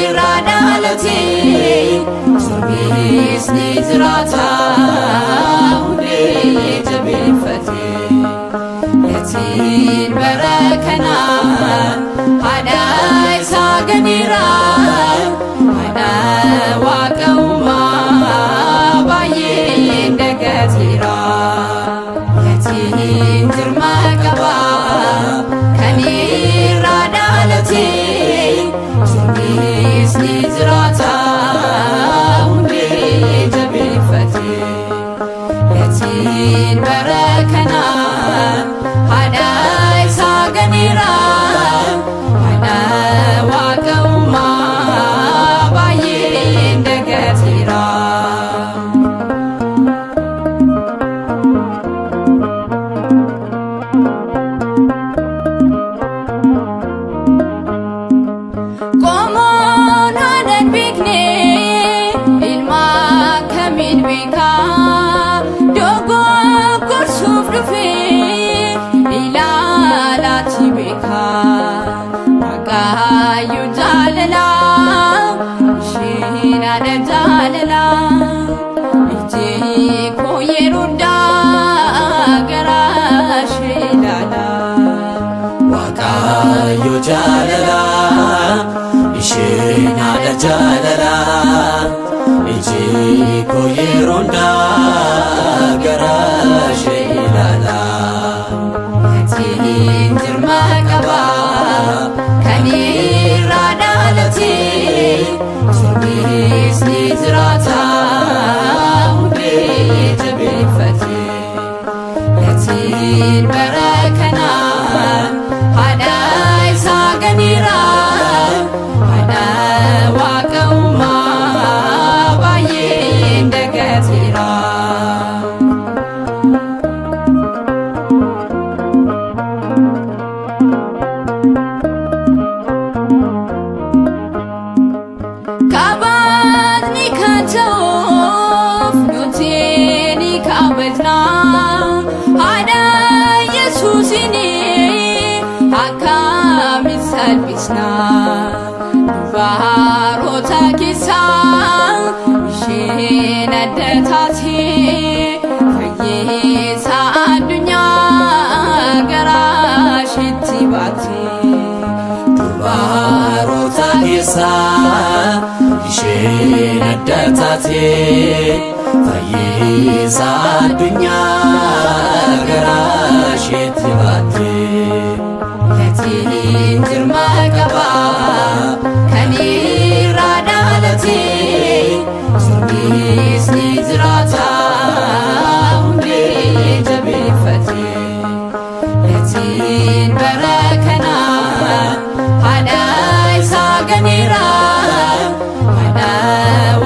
irraa dhalatee Surbisni jiraata hundee jabeeffatee Yatiin bara kanaan haadha isaa ganiira haadha Waaqa uumaa baay'ee dagateera Yatiin jirmaa qabaa kan irraa dhalatee Surbisni jiraata hundee jabeeffatee Yatiin bara kanaan haadha isaa ganiira haadha Waaqa uumaa baay'ee dagateera Qomoon haadhan beekne ilma kamiin beeka dogoggorsuuf dhufe ilaalaatti beeka Waaqayyo jaalala isheen haadha jaalala ijji koo yeroo hundaa gara ishee ilaala Waaqayyo jaalala isheen haadha jaalala ijji koo yeroo hundaa gara ishee ilaala Yatiin jirmaa qabaa kan irraa dhalatee Surbisni jiraata hundee jabeeffatee Yatiin bara kanaan haadha isaa ganiira haadha Waaqa uumaa baay'ee dagateera Kabaatni kan ta'uuf nuti ni kabajna haadha Yesuusini akkamiin salphisna dubaroota keessaa isheen adda taatee fayyisa addunyaa gara isheetti baatee dubaroota keessaa isheen adda taatee fayyisa addunyaa gara isheetti baatee Yatiin jirmaa qabaa kan irraa dhalatee Surbisni jiraata hundee jabeeffatee Yatiin bara kanaan haadha isaa ganiira haadha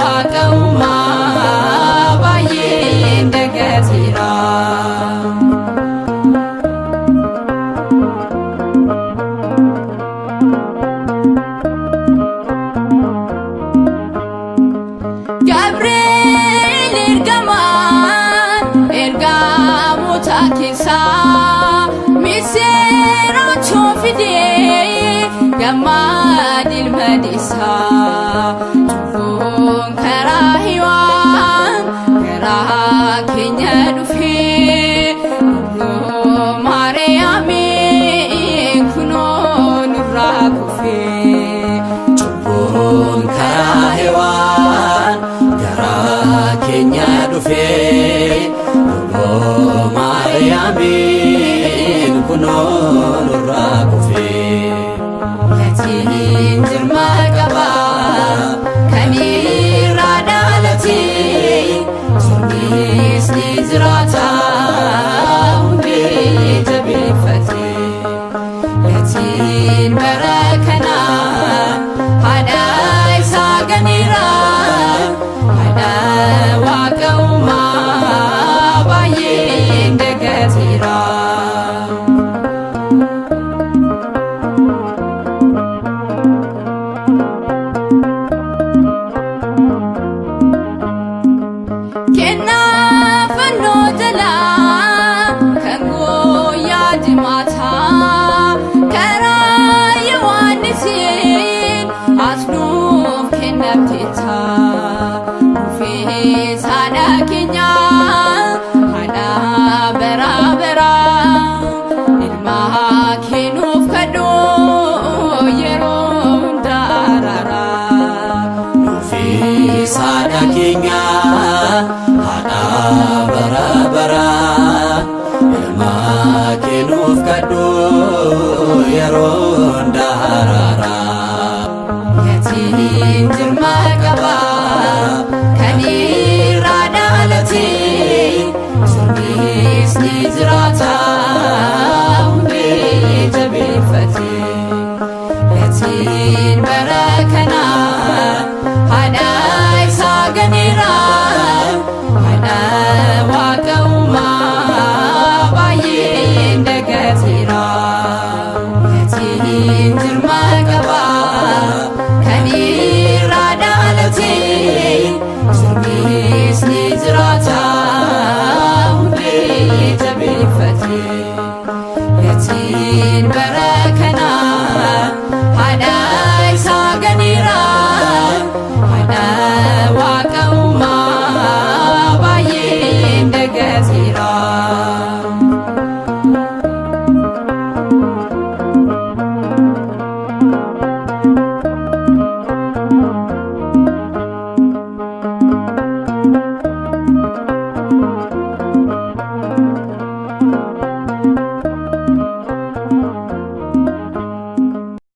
Waaqa uumaa baay'ee dagateera Gabriel ergamaan ergamoota keessaa miseerachoo fidee gammad ilma deessaa cubbuun karaa hiwaan garaa keenya dhufee nunnoo Maariyaamiin kunoo nurraa kufee cubbuun karaa hiwaan garaa keenya dhufee nunnoo Maariyaamiin kunoo nurraa kufee Yatiin jirmaa qabaa kan irraa dhalatee Surbisni jiraata hundee jabeeffatee Yatiin bara kanaan haadha isaa ganiira haadha Waaqa uumaa baay'ee dagateera nuuf kennamteetta dhufee saadha keenya haadha bara bara ilma kee nuuf kadhu yeroo hundaarara dhufee saadha keenya haadha bara bara ilma kee nuuf kadhu yeroo hundaarara.